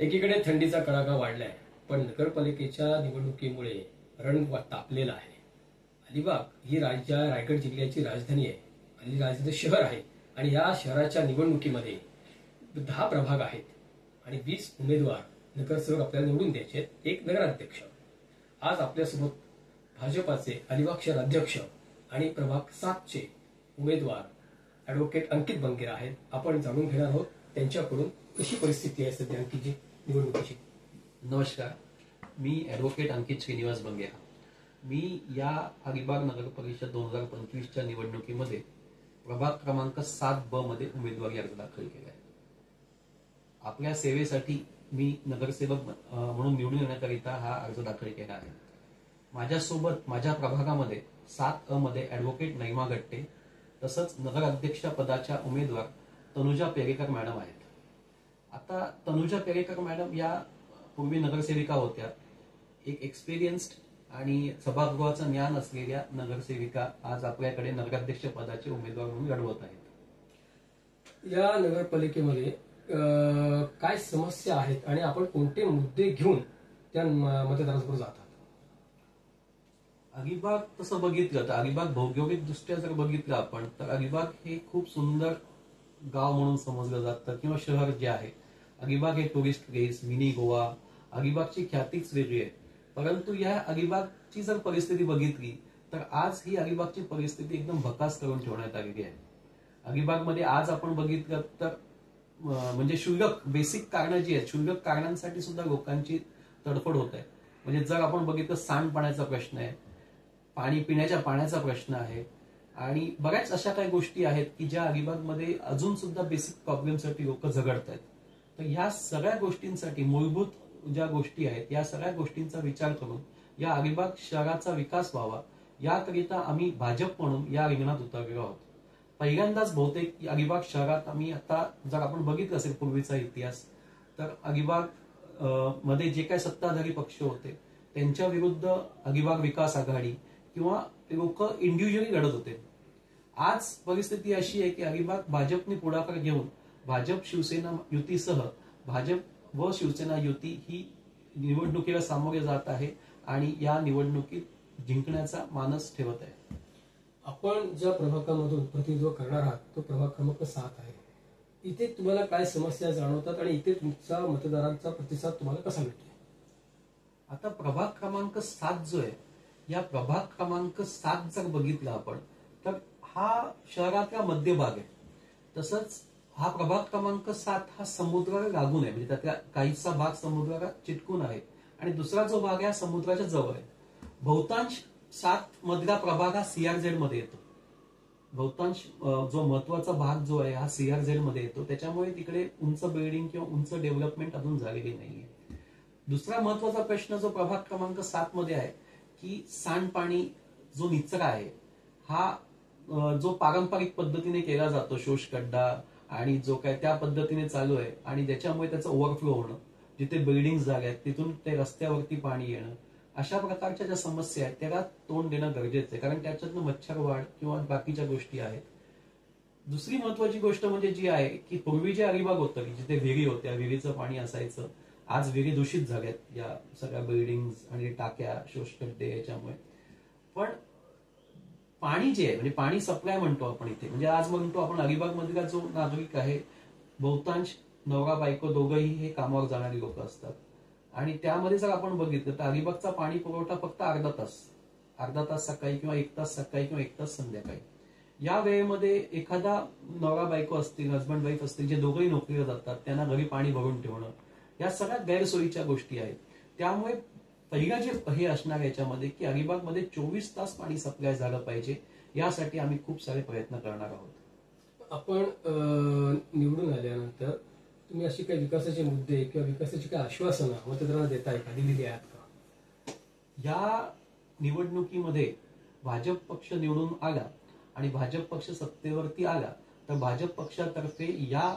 एकीकडे थंडीचा कडाका वाढलाय, पण नगरपालिकेच्या निवडणुकीमुळे रण तापलेलं आहे. अलिबाग ही रायगड जिल्ह्याची राजधानी आहे आणि राजधानी शहर आहे. आणि या शहराच्या निवडणुकीमध्ये 10 प्रभाग आहेत आणि 20 उमेदवार नगरसेवक आपल्याला निवडून द्यायचे आहेत, एक नगराध्यक्ष. आज आपल्यासोबत भाजपाचे अलिबाग शहर अध्यक्ष आणि प्रभाग 7चे उमेदवार ॲडव्होकेट अंकित बंगेर आहेत. आपण जाणून घेणार आहोत त्यांच्याकडून कशी परिस्थिती आहे सध्या आणखीची निवडणुकीची. नमस्कार, मी ॲडव्होकेट अंकित श्रीनिवास बंगेरा. मी या अलिबाग नगर परिषद 2025च्या निवडणुकीमध्ये प्रभाग क्रमांक 7B मध्ये उमेदवारी अर्ज दाखल केला आहे. आपल्या सेवेसाठी मी नगरसेवक म्हणून निवडून येण्याकरिता हा अर्ज दाखल केला आहे. माझ्यासोबत माझ्या प्रभागामध्ये 7A मध्ये ॲडव्होकेट नैमा गट्टे तसंच नगराध्यक्ष पदाच्या उमेदवार तनुजा पेरेकर मॅडम आहेत. आता तनुजा पेरेकर मॅडम या पूर्वी नगरसेविका होत्या. एक एक्सपिरियन्स्ड आणि सभागृहाचं ज्ञान असलेल्या नगरसेविका आज आपल्याकडे नगराध्यक्ष पदाचे उमेदवार म्हणून लढवत आहेत. या नगरपालिकेमध्ये काय समस्या आहेत आणि आपण कोणते मुद्दे घेऊन त्या मतदारांबरोबर जातात? अलिबाग तसं बघितलं तर अलिबाग भौगोलिक दृष्ट्या जर बघितलं आपण तर अलिबाग हे खूप सुंदर गाव म्हणून समजलं जातं किंवा शहर जे आहे. अलिबाग हे टुरिस्ट प्लेस, मिनी गोवा, अलिबागची ख्यातीच वेगळी आहे. परंतु या अलिबागची जर परिस्थिती बघितली तर आज ही अलिबागची परिस्थिती एकदम भकास करून ठेवण्यात आलेली आहे. अलिबागमध्ये आज आपण बघितलं तर म्हणजे क्षुल्लक बेसिक कारणं जी आहेत, क्षुल्लक कारणांसाठी सुद्धा लोकांची तडफड होत आहे. म्हणजे जर आपण बघितलं सांडपाण्याचा प्रश्न आहे, पाणी पिण्याच्या पाण्याचा प्रश्न आहे आणि बऱ्याच अशा काही गोष्टी आहेत की ज्या अलिबागमध्ये अजून सुद्धा बेसिक प्रॉब्लेमसाठी लोक झगडत आहेत. तर ह्या सगळ्या गोष्टींसाठी मूलभूत ज्या गोष्टी आहेत या सगळ्या गोष्टींचा विचार करून या अलिबाग शहराचा विकास व्हावा याकरिता आम्ही भाजप म्हणून या रिंगणात उतरलेलो आहोत. पहिल्यांदाच बहुतेक अलिबाग शहरात आम्ही आता जर आपण बघितलं असेल पूर्वीचा इतिहास तर अलिबाग मध्ये जे काही सत्ताधारी पक्ष होते त्यांच्या विरुद्ध अलिबाग विकास आघाडी किंवा लोक इंडिव्हिज्युअली लढत होते. आज परिस्थिती अशी आहे की अलिबाग भाजपने पुढाकार घेऊन भाजप शिवसेना युतीसह भाजप व शिवसेना युती ही निवडणुकीला सामोरे जात आहे आणि या निवडणुकीत जिंकण्याचा मानस ठेवत आहे. आपण ज्या प्रभागामधून प्रतिनिधित्व करणार आहात तो प्रभाग क्रमांक 7 आहे. इथे तुम्हाला काय समस्या जाणवतात आणि इथे तुमचा मतदारांचा प्रतिसाद तुम्हाला कसा मिळतो? आता प्रभाग क्रमांक 7 जो आहे या प्रभाग क्रमांक 7 जर बघितला आपण तर हा शहरातला मध्यभाग आहे. तसंच हा प्रभाग क्रमांक 7 हा समुद्राला लागून आहे. म्हणजे त्यातला काहीचा भाग समुद्राला चिटकून आहे आणि दुसरा जो भाग आहे हा समुद्राच्या जवळ आहे. बहुतांश 7 मधला प्रभाग हा CRZ मध्ये येतो. बहुतांश जो महत्वाचा भाग जो आहे हा CRZ मध्ये येतो. त्याच्यामुळे तिकडे उंच बिल्डिंग किंवा उंच डेव्हलपमेंट अजून झालेली नाहीये. दुसरा महत्वाचा प्रश्न जो प्रभाग क्रमांक 7 मध्ये आहे की सांडपाणी जो निचरा आहे हा जो पारंपरिक पद्धतीने केला जातो, शोषखड्डा आणि जो काय त्या पद्धतीने चालू आहे आणि ज्याच्यामुळे त्याचं ओव्हरफ्लो होणं, जिथे बिल्डिंग झाल्या आहेत तिथून ते रस्त्यावरती पाणी येणं, अशा प्रकारच्या ज्या समस्या आहेत त्याला तोंड देणं गरजेचं आहे. कारण त्याच्यातनं मच्छर वाढ किंवा बाकीच्या गोष्टी आहेत. दुसरी महत्वाची गोष्ट म्हणजे जी आहे की पूर्वी जे अलिबाग होतं की जिथे विहिरी होत्या, विहिरीचं पाणी असायचं, आज विहिरी दूषित झाल्यात या सगळ्या बिल्डिंग आणि टाक्या, शोषखड्डे याच्यामुळे. पण पाणी जे आहे म्हणजे पाणी सप्लाय म्हणतो आपण इथे, म्हणजे आज म्हणतो आपण अलिबाग मधला जो नागरिक आहे बहुतांश नवरा बायको दोघंही हे कामावर जाणारी लोक असतात आणि त्यामध्ये जर आपण बघितलं तर अलिबागचा पाणी पुरवठा फक्त अर्धा तास सकाळी किंवा 1 तास सकाळी किंवा 1 तास संध्याकाळी. या वेळेमध्ये एखादा नवरा बायको असतील, हजबंड वाईफ असतील जे दोघंही नोकरीला जातात त्यांना घरी पाणी भरून ठेवणं, या सगळ्या गैरसोयीच्या गोष्टी आहेत. त्यामुळे पहिला जे हे असणार याच्यामध्ये की अलिबागमध्ये 24 तास पाणी सप्लाय झालं पाहिजे, यासाठी आम्ही खूप सारे प्रयत्न करणार आहोत. आपण निवडून आल्यानंतर तुम्ही अशी काही विकासाचे मुद्दे किंवा विकासाची काही आश्वासनं मतदारांना देताय का, दिलेली आहेत का? या निवडणुकीमध्ये भाजप पक्ष निवडून आला आणि भाजप पक्ष सत्तेवरती आला तर भाजप पक्षातर्फे या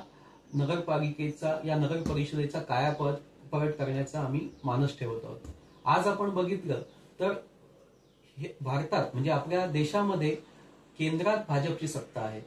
नगरपालिकेचा, या नगर परिषदेचा कायापालट करण्याचा आम्ही मानस ठेवत आहोत. आज आपण बघितलं तर भारतात म्हणजे आपल्या देशामध्ये केंद्रात भाजपची सत्ता आहे,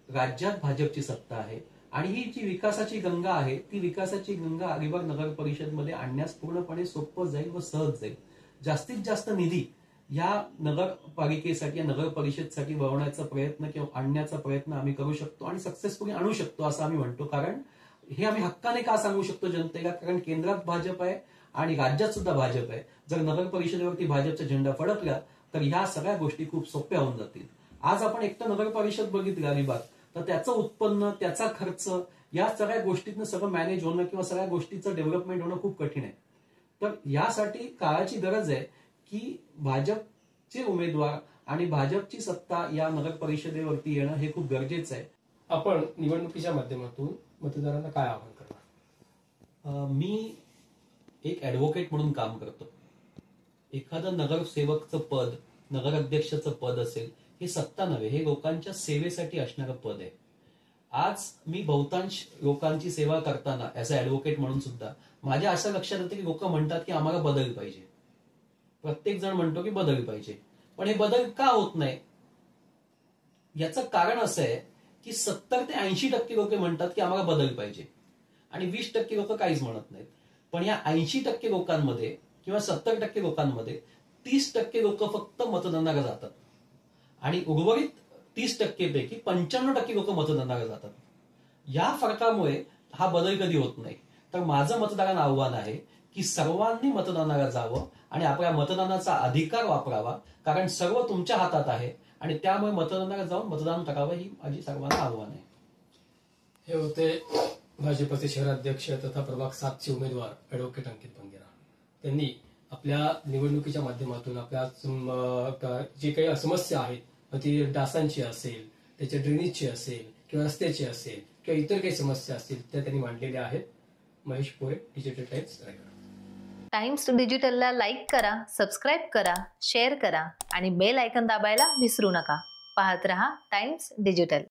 राज्यात भाजपची सत्ता आहे आणि ही जी विकासाची गंगा आहे ती विकासाची गंगा अलिबाग नगर परिषदमध्ये आणण्यास पूर्णपणे सोपं जाईल व सहज जाईल. जास्तीत जास्त निधी या नगरपालिकेसाठी या नगर परिषदसाठी वळवण्याचा प्रयत्न किंवा आणण्याचा प्रयत्न आम्ही करू शकतो आणि सक्सेसफुली आणू शकतो असं आम्ही म्हणतो. कारण हे आम्ही हक्काने का सांगू शकतो जनतेला, कारण केंद्रात भाजप आहे आणि राज्यात सुद्धा भाजप आहे. जर नगर परिषदेवरती भाजपचा झेंडा फडकला तर ह्या सगळ्या गोष्टी खूप सोप्या होऊन जातील. आज आपण एकटं नगर परिषद बघितली अलिबाग, तर त्याचं उत्पन्न, त्याचा खर्च, या सगळ्या गोष्टीतनं सगळं मॅनेज होणं किंवा सगळ्या गोष्टीचं डेव्हलपमेंट होणं खूप कठीण आहे. तर यासाठी काळाची गरज आहे की भाजपचे उमेदवार आणि भाजपची सत्ता या नगर परिषदेवरती येणं हे खूप गरजेचं आहे. आपण निवडणुकीच्या माध्यमातून मतदारांना काय आवाहन करणार? मी एक ऍडव्होकेट म्हणून काम करतो. एखादं नगरसेवकचं पद, नगराध्यक्षाचं पद असेल, हे सत्ता नव्हे, हे लोकांच्या सेवेसाठी असणारं पद आहे. आज मी बहुतांश लोकांची सेवा करताना ऍज अ ऍडव्होकेट म्हणून सुद्धा माझ्या असं लक्षात येतं की लोक म्हणतात की आम्हाला बदल पाहिजे. प्रत्येक जण म्हणतो की बदल पाहिजे, पण हे बदल का होत नाही याचं कारण असं आहे की 70 ते 80% लोक म्हणतात की आम्हाला बदल पाहिजे आणि 20% लोक काहीच म्हणत नाहीत. पण या 80% लोकांमध्ये किंवा 70% लोकांमध्ये 30% लोक फक्त मतदानाला जातात आणि उर्वरित 30% पैकी 95% लोक मतदानाला जातात. या फरकामुळे हा बदल कधी होत नाही. तर माझं मतदारांना आव्हान आहे की सर्वांनी मतदानाला जावं आणि आपल्या मतदानाचा अधिकार वापरावा, कारण सर्व तुमच्या हातात आहे आणि त्यामुळे मतदानाला जाऊन मतदान करावं ही माझी सर्वांना आव्हान आहे. हे होते भाजपचे शहराध्यक्ष तथा प्रभाग 7चे उमेदवार ऍडव्होकेट अंकित बंगेरा. त्यांनी आपल्या निवडणुकीच्या माध्यमातून आपल्या जे काही समस्या आहेत, मग ती डासांची असेल, त्याच्या ड्रेनेजची असेल किंवा रस्त्याची असेल किंवा इतर काही समस्या असतील त्या त्यांनी मांडलेल्या आहेत. Mahesh Pore, Digital Times, Raigad. Times डिजिटलला लाईक करा, सबस्क्राईब करा, शेअर करा आणि बेल आयकॉन दाबायला विसरू नका. पाहत रहा टाइम्स डिजिटल.